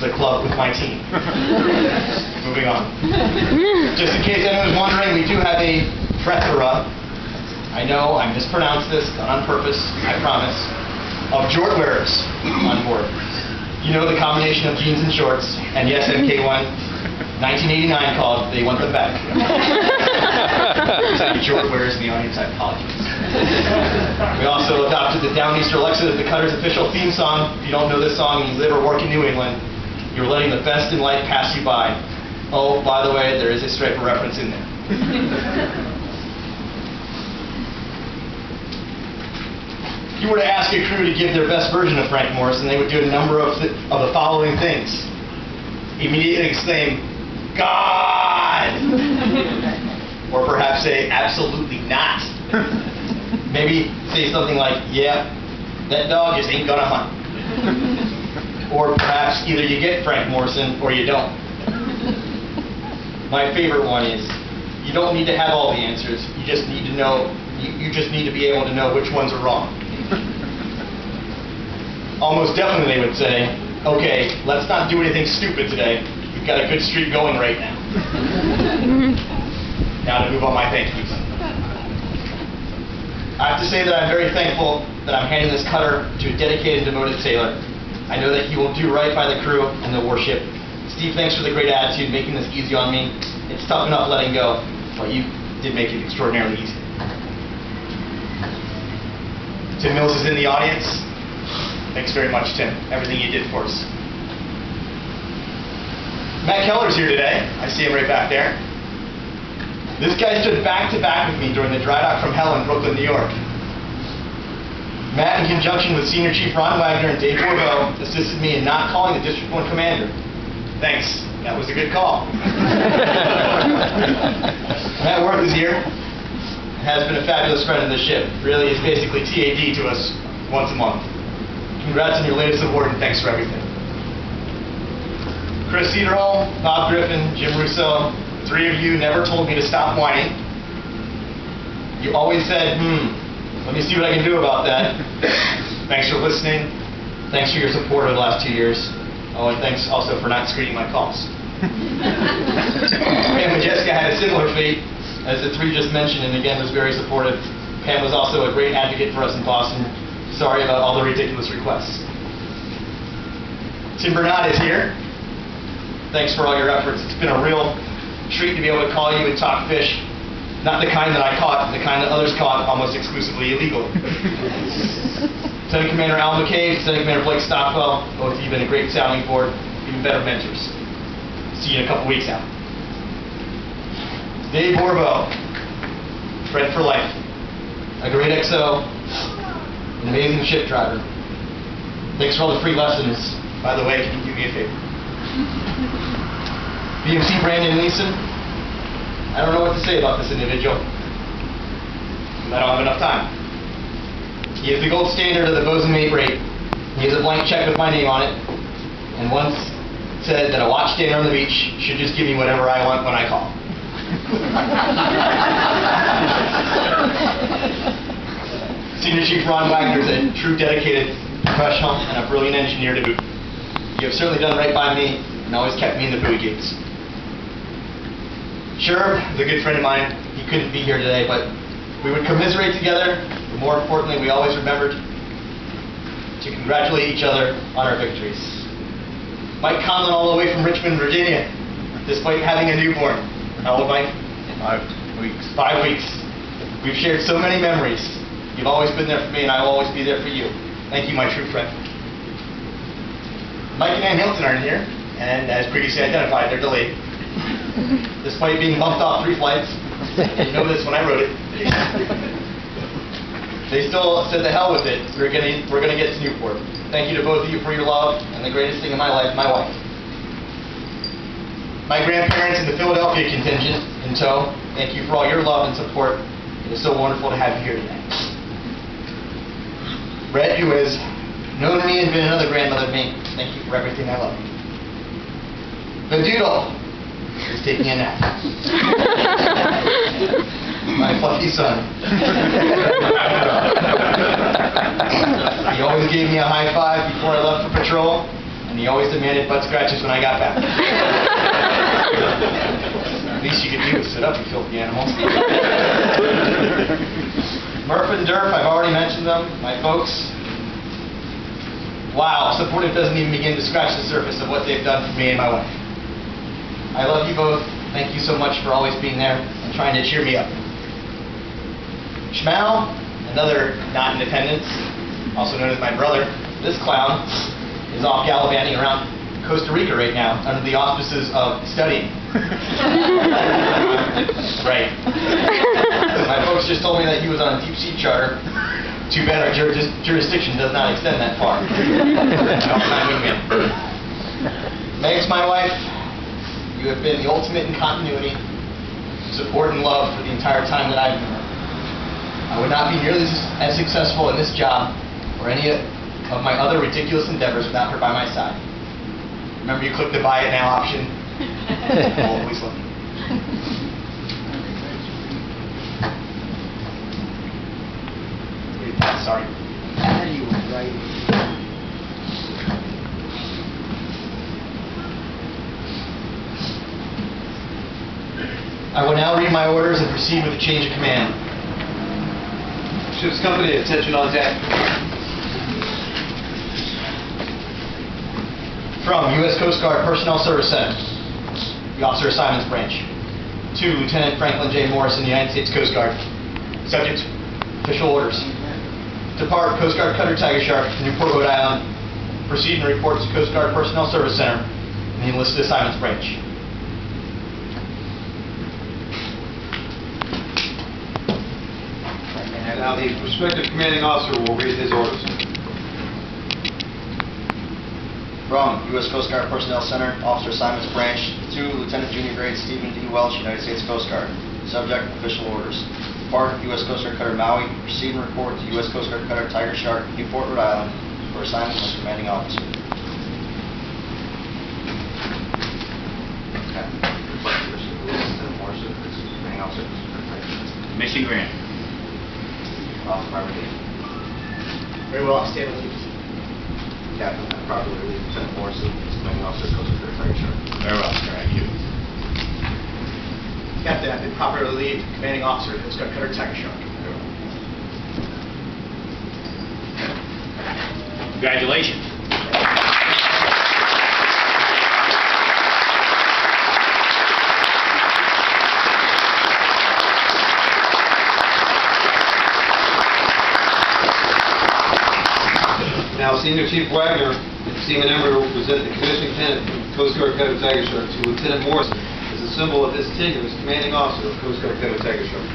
to the club with my team. Moving on. Just in case anyone's wondering, we do have a plethora, I know I mispronounced this, done on purpose, I promise, of jort wearers on board. You know the combination of jeans and shorts, and yes, MK1, 1989 called, they want them back. Any jort wearers in the audience, I apologize. We also adopted the Downeaster Alexa as the Cutter's official theme song. If you don't know this song and you live or work in New England, you're letting the best in life pass you by. Oh, by the way, there is a Striper reference in there. If you were to ask a crew to give their best version of Frank Morrison, they would do a number of the following things. Immediately exclaim, God! Or perhaps say, absolutely not. Maybe say something like, yeah, that dog just ain't gonna hunt. Or perhaps either you get Frank Morrison or you don't. My favorite one is, you don't need to have all the answers, you just need to know, you just need to be able to know which ones are wrong. Almost definitely they would say, okay, let's not do anything stupid today. We've got a good streak going right now. Now to move on my thank yous. I have to say that I'm very thankful that I'm handing this cutter to a dedicated and devoted sailor. I know that he will do right by the crew and the warship. Steve, thanks for the great attitude, making this easy on me. It's tough enough letting go, but you did make it extraordinarily easy. Tim Mills is in the audience. Thanks very much, Tim. Everything you did for us. Matt Keller's here today. I see him right back there. This guy stood back to back with me during the dry dock from hell in Brooklyn, New York. Matt, in conjunction with Senior Chief Ron Wagner and Dave Bordeaux, assisted me in not calling the District 1 commander. Thanks. That was a good call. Matt Worth is here. Has been a fabulous friend of the ship. Really is basically TAD to us once a month. Congrats on your latest award and thanks for everything. Chris Cederholm, Bob Griffin, Jim Rousseau, three of you never told me to stop whining. You always said, let me see what I can do about that. Thanks for listening. Thanks for your support over the last 2 years. Oh, and thanks also for not screening my calls. Pam and Jessica had a similar fate, as the three just mentioned, and again was very supportive. Pam was also a great advocate for us in Boston. Sorry about all the ridiculous requests. Tim Bernard is here. Thanks for all your efforts. It's been a real treat to be able to call you and talk fish. Not the kind that I caught, the kind that others caught almost exclusively illegally. Lieutenant Commander Al McCabe, Lieutenant Commander Blake Stockwell, both of you have been a great sounding board, even better mentors. See you in a couple weeks out. Dave Bordeaux, friend for life, a great XO, an amazing ship driver. Thanks for all the free lessons. By the way, can you do me a favor? BMC Brandon Leeson, I don't know what to say about this individual. I don't have enough time. He is the gold standard of the bosun mate rate. He has a blank check with my name on it, and once said that a watchstander on the beach should just give me whatever I want when I call. Senior Chief Ron Wagner is a true dedicated professional and a brilliant engineer to boot. You have certainly done right by me and always kept me in the buoy gates. Sure, is a good friend of mine. He couldn't be here today, but we would commiserate together, but more importantly, we always remembered to congratulate each other on our victories. Mike Conlon all the way from Richmond, Virginia, despite having a newborn. How old, Mike? 5 weeks. 5 weeks. We've shared so many memories. You've always been there for me, and I will always be there for you. Thank you, my true friend. Mike and Ann Hilton are in here, and as previously identified, they're delayed. Despite being bumped off 3 flights, you know this when I wrote it. They still said the hell with it. We're gonna get to Newport. Thank you to both of you for your love, and the greatest thing in my life, my wife. My grandparents and the Philadelphia contingent in tow, thank you for all your love and support. It is so wonderful to have you here today. Red, who has known me and been another grandmother to me, thank you for everything I love. The Doodle is taking a nap. My fluffy son. He always gave me a high five before I left for patrol. and he always demanded butt scratches when I got back. At least you could do is sit up, you filthy animal. Murph and Durf, I've already mentioned them, my folks. Wow, supportive doesn't even begin to scratch the surface of what they've done for me and my wife. I love you both. Thank you so much for always being there and trying to cheer me up. Schmal, another not in attendance, also known as my brother. This clown is off gallivanting around Costa Rica right now under the auspices of studying. Right. My folks just told me that he was on a deep sea charter. Too bad our jurisdiction does not extend that far. Meg's my wife. You have been the ultimate in continuity, support, and love for the entire time that I've been. I would not be nearly as successful in this job or any of my other ridiculous endeavors without her by my side. Remember, you click the buy it now option. Always love you. Sorry. You were right. I will now read my orders and proceed with the change of command. Ship's company, attention on deck. From U.S. Coast Guard Personnel Service Center, the Officer Assignments Branch, to Lieutenant Franklin J. Morrison, United States Coast Guard. Subject, official orders. Depart Coast Guard Cutter Tiger Shark, Newport, Rhode Island. Proceed and report to Coast Guard Personnel Service Center in the Enlisted Assignments Branch. Now the prospective commanding officer will read his orders. From U.S. Coast Guard Personnel Center, Officer Assignments Branch, to Lieutenant Junior Grade Stephen D. Welch, United States Coast Guard. Subject, official orders. Depart U.S. Coast Guard Cutter Maui. Proceed and report to U.S. Coast Guard Cutter Tiger Shark, Newport, Rhode Island, for assignment as commanding officer. Mission grant. Very well, I'll stand with you. Captain, properly relieved Lieutenant Morrison, commanding officer, Coast Guard Tiger Shark. Very well, sir. Thank you. Captain, I've been properly relieved Commanding Officer, Coast Guard Cutter Tiger Shark. Congratulations. Now, Senior Chief Wagner and Seaman Emmer will present the commissioning pennant from Coast Guard Cutter Tiger Shark to Lieutenant Morrison as a symbol of his tenure as commanding officer of Coast Guard Cutter Tiger Shark.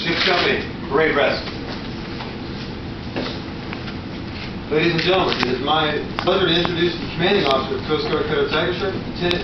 Ship's company, parade rest. Ladies and gentlemen, it is my pleasure to introduce the commanding officer of Coast Guard Cutter Tiger Shark, Lieutenant